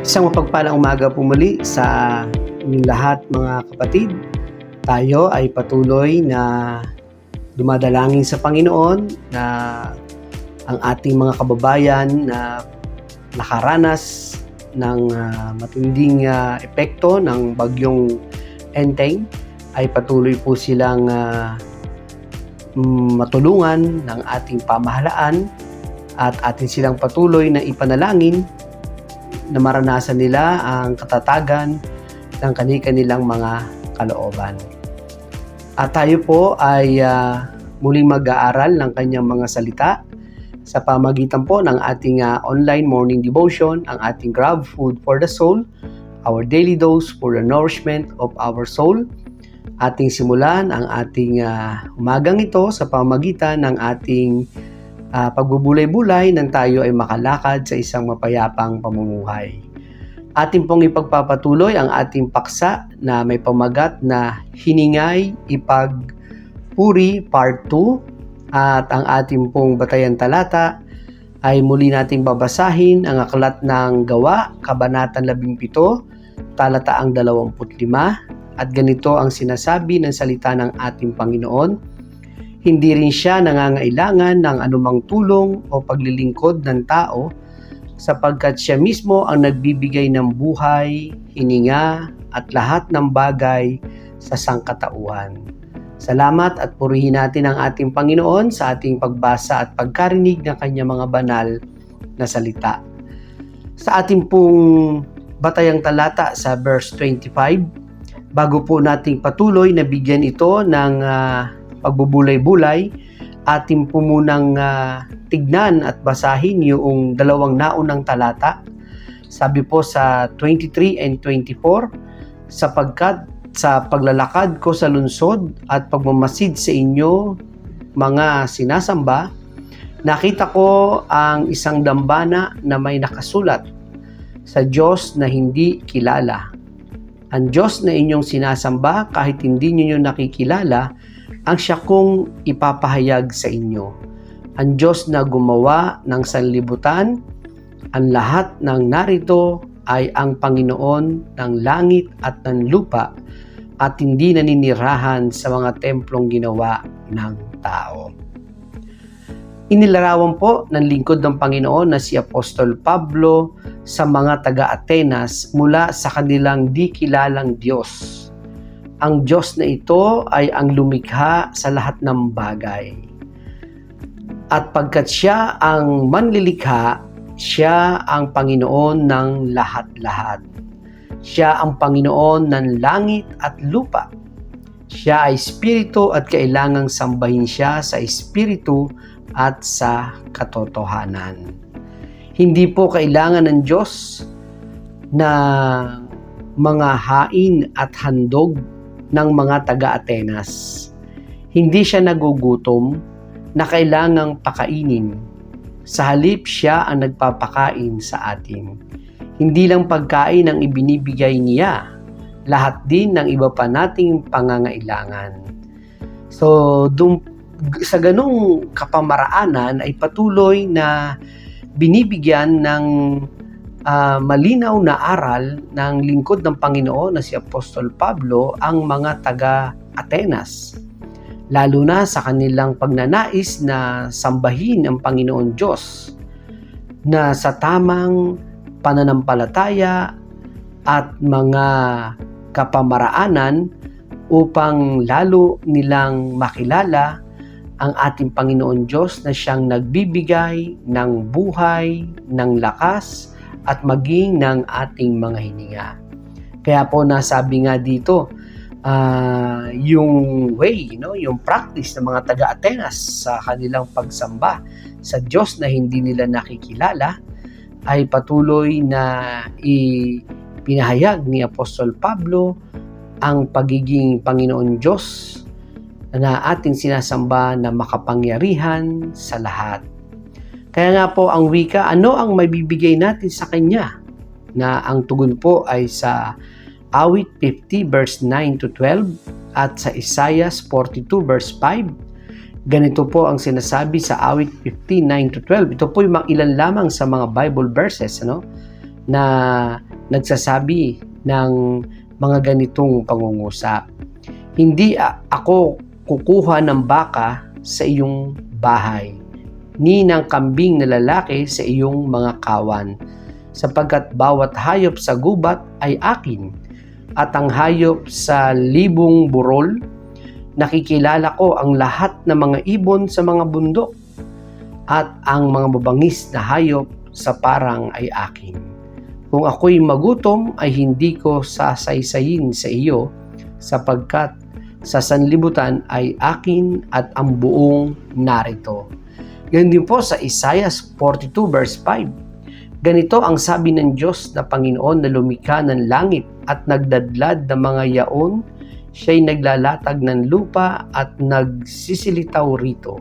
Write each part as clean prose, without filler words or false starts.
Isang mapagpalang umaga po muli sa inyong lahat mga kapatid. Tayo ay patuloy na dumadalangin sa Panginoon na ang ating mga kababayan na nakaranas ng matinding epekto ng bagyong Enteng ay patuloy po silang matulungan ng ating pamahalaan at atin silang patuloy na ipanalangin na maranasan nila ang katatagan ng kani-kanilang mga kalooban. At tayo po ay muling mag-aaral ng kanyang mga salita sa pamagitan po ng ating online morning devotion, ang ating Grab Food for the Soul, our daily dose for the nourishment of our soul. Ating simulan ang ating umagang ito sa pamagitan ng ating pagbubulay-bulay nang tayo ay makalakad sa isang mapayapang pamumuhay. Ating pong ipagpapatuloy ang ating paksa na may pamagat na Hiningay Ipagpuri Part 2 at ang ating pong batayan talata ay muli nating babasahin ang aklat ng Gawa, Kabanatang 17, talataang 25 at ganito ang sinasabi ng salita ng ating Panginoon. Hindi rin siya nangangailangan ng anumang tulong o paglilingkod ng tao sapagkat siya mismo ang nagbibigay ng buhay, hininga at lahat ng bagay sa sangkatauhan. Salamat at purihin natin ang ating Panginoon sa ating pagbasa at pagkarinig ng kanyang mga banal na salita. Sa ating pong batayang talata sa verse 25, bago po nating patuloy na bigyan ito ng pagbubulay-bulay, ating po munang tignan at basahin yung dalawang naunang talata. Sabi po sa 23 and 24, sapagkat sa paglalakad ko sa lungsod at pagmamasid sa inyo, mga sinasamba, nakita ko ang isang dambana na may nakasulat, sa Diyos na hindi kilala. Ang Diyos na inyong sinasamba, kahit hindi niyo nakikilala, ang siya kong ipapahayag sa inyo. Ang Diyos na gumawa ng sanlibutan, ang lahat ng narito ay ang Panginoon ng langit at ng lupa at hindi naninirahan sa mga templong ginawa ng tao. Inilarawan po ng lingkod ng Panginoon na si Apostol Pablo sa mga taga-Atenas mula sa kanilang di kilalang Diyos. Ang Diyos na ito ay ang lumikha sa lahat ng bagay. At pagkat siya ang manlilikha, siya ang Panginoon ng lahat-lahat. Siya ang Panginoon ng langit at lupa. Siya ay espiritu at kailangang sambahin siya sa espiritu at sa katotohanan. Hindi po kailangan ng Diyos na mga hain at handog ng mga taga-Atenas. Hindi siya nagugutom na kailangang pakainin. Sa halip siya ang nagpapakain sa atin. Hindi lang pagkain ang ibinibigay niya, lahat din ng iba pa nating pangangailangan. So, sa ganung kapamaraanan ay patuloy na binibigyan ng malinaw na aral ng lingkod ng Panginoon na si Apostol Pablo ang mga taga-Atenas, lalo na sa kanilang pagnanais na sambahin ang Panginoon Diyos na sa tamang pananampalataya at mga kapamaraanan upang lalo nilang makilala ang ating Panginoon Diyos na siyang nagbibigay ng buhay, ng lakas at maging ng ating mga hininga. Kaya po nasabi nga dito, yung way, yung practice ng mga taga-Atenas sa kanilang pagsamba sa Diyos na hindi nila nakikilala ay patuloy na ipinahayag ni Apostol Pablo ang pagiging Panginoon Diyos na ating sinasamba na makapangyarihan sa lahat. Kaya nga po ang wika, ano ang maibibigay natin sa Kanya? Na ang tugon po ay sa Awit 50 verse 9 to 12 at sa Isaiah 42 verse 5. Ganito po ang sinasabi sa Awit 50, 9 to 12. Ito po yung ilan lamang sa mga Bible verses na nagsasabi ng mga ganitong pangungusap. Hindi ako kukuha ng baka sa iyong bahay, ni ng kambing na lalaki sa iyong mga kawan, sapagkat bawat hayop sa gubat ay akin, at ang hayop sa libong burol, nakikilala ko ang lahat ng mga ibon sa mga bundok, at ang mga mabangis na hayop sa parang ay akin. Kung ako'y magutom ay hindi ko sasaysayin sa iyo, sapagkat sa sanlibutan ay akin at ang buong narito. Ganun din po sa Isaiah 42 verse 5. Ganito ang sabi ng Diyos na Panginoon na lumikha ng langit at nagdadlad ng mga yaon. Siya'y naglalatag ng lupa at nagsisilitaw rito.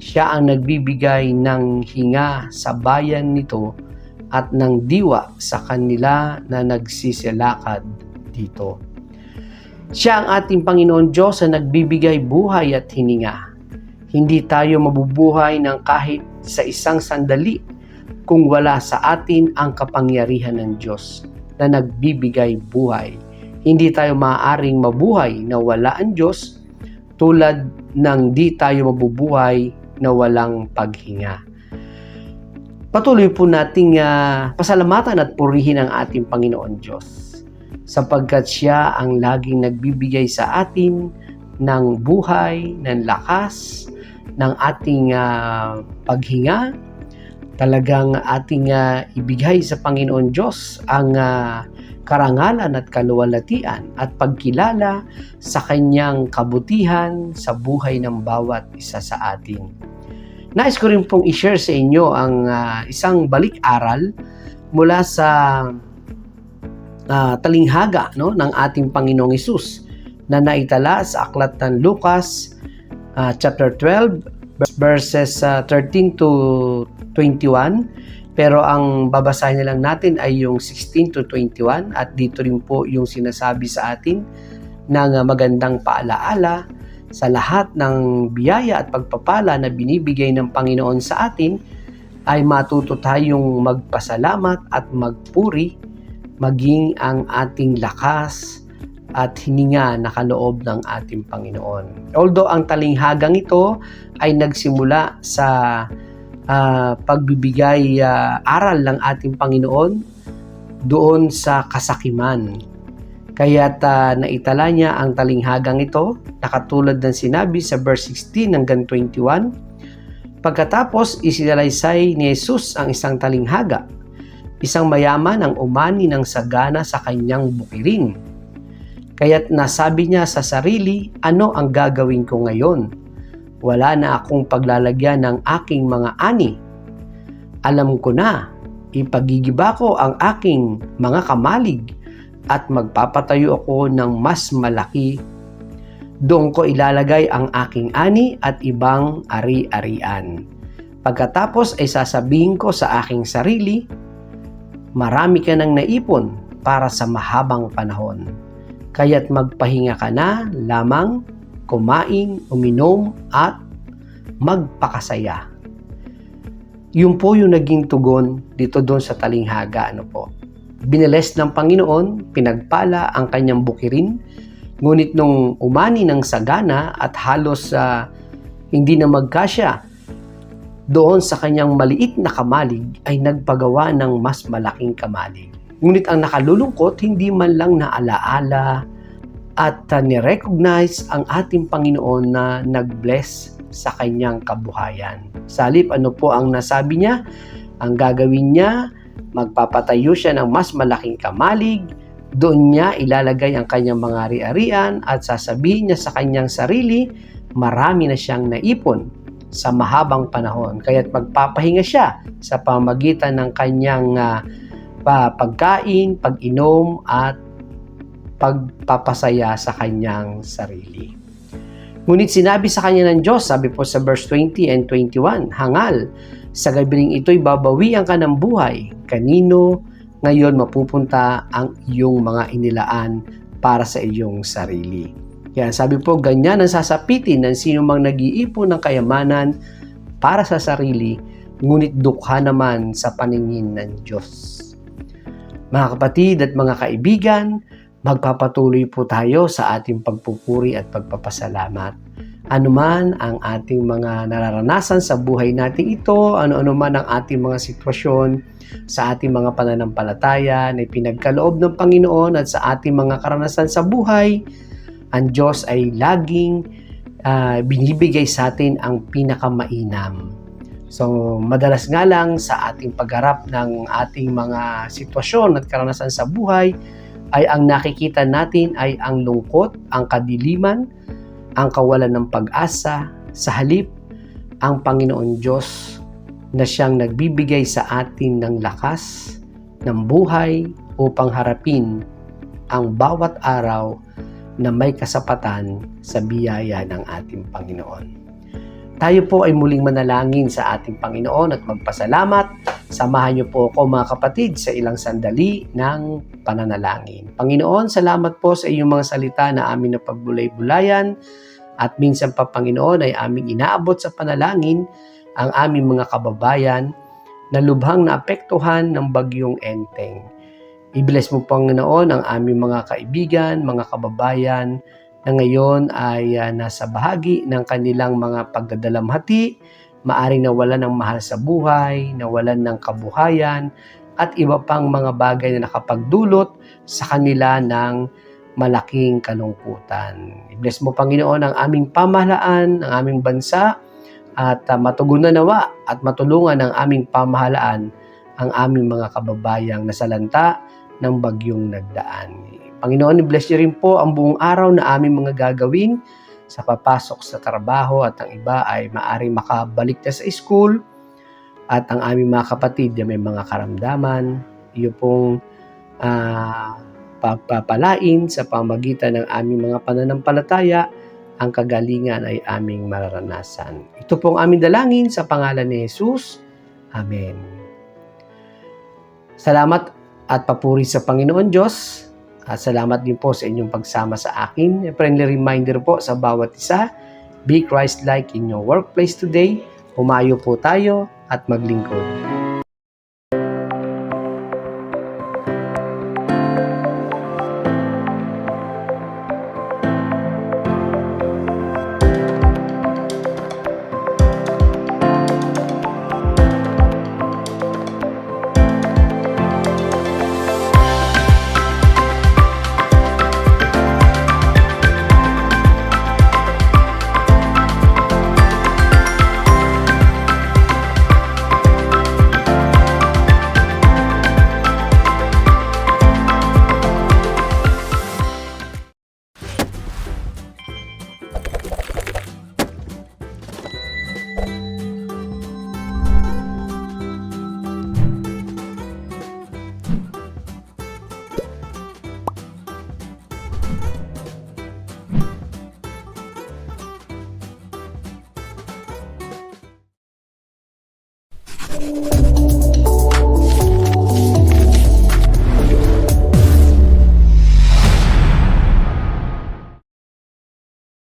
Siya ang nagbibigay ng hinga sa bayan nito at ng diwa sa kanila na nagsisilakad dito. Siya ang ating Panginoon Diyos na nagbibigay buhay at hininga. Hindi tayo mabubuhay ng kahit sa isang sandali kung wala sa atin ang kapangyarihan ng Diyos na nagbibigay buhay. Hindi tayo maaaring mabuhay na wala ang Diyos, tulad ng di tayo mabubuhay na walang paghinga. Patuloy po nating pasalamatan at purihin ang ating Panginoon Diyos sapagkat Siya ang laging nagbibigay sa atin ng buhay, ng lakas, ng ating paghinga. Talagang ating ibigay sa Panginoon Diyos ang karangalan at kaluwalhatian at pagkilala sa Kanyang kabutihan sa buhay ng bawat isa sa atin. Nais ko rin pong i-share sa inyo ang isang balik-aral mula sa talinghaga ng ating Panginoong Hesus na naitala sa aklat ng Lucas chapter 12 verses 13 to 21. Pero ang babasahin na lang natin ay yung 16 to 21 at dito rin po yung sinasabi sa atin ng magandang paalaala sa lahat ng biyaya at pagpapala na binibigay ng Panginoon sa atin ay matuto tayong magpasalamat at magpuri maging ang ating lakas at hininga na kaloob ng ating Panginoon. Although ang talinghagang ito ay nagsimula sa pagbibigay aral ng ating Panginoon doon sa kasakiman. Kaya't naitala niya ang talinghagang ito na katulad ng sinabi sa verse 16 hanggang 21. Pagkatapos isinalaysay ni Jesus ang isang talinghaga. Isang mayaman ang umani ng sagana sa kanyang bukirin. Kaya't nasabi niya sa sarili, ano ang gagawin ko ngayon? Wala na akong paglalagyan ng aking mga ani. Alam ko na, ipagigiba ko ang aking mga kamalig at magpapatayo ako ng mas malaki. Doon ko ilalagay ang aking ani at ibang ari-arian. Pagkatapos ay sasabihin ko sa aking sarili, marami ka nang naipon para sa mahabang panahon. Kaya't magpahinga ka na lamang, kumain, uminom, at magpakasaya. Yun po yung naging tugon dito doon sa talinghaga. Biniles ng Panginoon, pinagpala ang kanyang bukirin, ngunit nung umani ng sagana at halos hindi na magkasya doon sa kanyang maliit na kamalig ay nagpagawa ng mas malaking kamalig. Ngunit ang nakalulungkot, hindi man lang naalaala at ni-recognize ang ating Panginoon na nag-bless sa kanyang kabuhayan. Sa halip, ano po ang nasabi niya? Ang gagawin niya, magpapatayo siya ng mas malaking kamalig, doon niya ilalagay ang kanyang mga ari-arian at sasabihin niya sa kanyang sarili, marami na siyang naipon sa mahabang panahon. Kaya't magpapahinga siya sa pamamagitan ng kanyang pagkain, pag-inom at pagpapasaya sa kanyang sarili. Ngunit sinabi sa kanya ng Diyos, sabi po sa verse 20 and 21, hangal, sa gabing ito'y babawian ka ng buhay. Kanino ngayon mapupunta ang iyong mga inilaan para sa iyong sarili? Kaya sabi po, ganyan ang sasapitin ng sino mang nag-iipon ng kayamanan para sa sarili, ngunit dukha naman sa paningin ng Diyos. Mga kapatid at mga kaibigan, magpapatuloy po tayo sa ating pagpupuri at pagpapasalamat. Ano man ang ating mga nararanasan sa buhay natin ito, ano-ano man ang ating mga sitwasyon sa ating mga pananampalataya na pinagkaloob ng Panginoon at sa ating mga karanasan sa buhay, ang Diyos ay laging binibigay sa atin ang pinakamainam. So, madalas nga lang sa ating pagharap ng ating mga sitwasyon at karanasan sa buhay, ay ang nakikita natin ay ang lungkot, ang kadiliman, ang kawalan ng pag-asa. Sa halip, ang Panginoon Diyos na siyang nagbibigay sa atin ng lakas, ng buhay upang harapin ang bawat araw na may kasapatan sa biyaya ng ating Panginoon. Tayo po ay muling manalangin sa ating Panginoon at magpasalamat. Samahan niyo po ako mga kapatid sa ilang sandali ng pananalangin. Panginoon, salamat po sa iyong mga salita na amin na pagbulay-bulayan at minsan pa Panginoon ay aming inaabot sa panalangin ang aming mga kababayan na lubhang naapektuhan ng bagyong Enteng. I-bless mo Panginoon ang aming mga kaibigan, mga kababayan na ngayon ay nasa bahagi ng kanilang mga pagdadalamhati maaring nawalan ng mahal sa buhay, nawalan ng kabuhayan, at iba pang mga bagay na nakapagdulot sa kanila ng malaking kalungkutan. I-bless mo, Panginoon, ang aming pamahalaan, ang aming bansa, at matugunan nawa at matulungan ang aming pamahalaan ang aming mga kababayang nasalanta ng bagyong nagdaan. Panginoon, i-bless niyo rin po ang buong araw na aming mga gagawin sa papasok sa trabaho, at ang iba ay maaring makabalik na sa school, at ang aming mga kapatid na may mga karamdaman, iyo pong pagpapalain sa pamagitan ng aming mga pananampalataya, ang kagalingan ay aming mararanasan. Ito pong aming dalangin sa pangalan ni Jesus. Amen. Salamat at papuri sa Panginoon Diyos. At salamat din po sa inyong pagsama sa akin. A friendly reminder po sa bawat isa, be Christ-like in your workplace today. Humayo po tayo at maglingkod.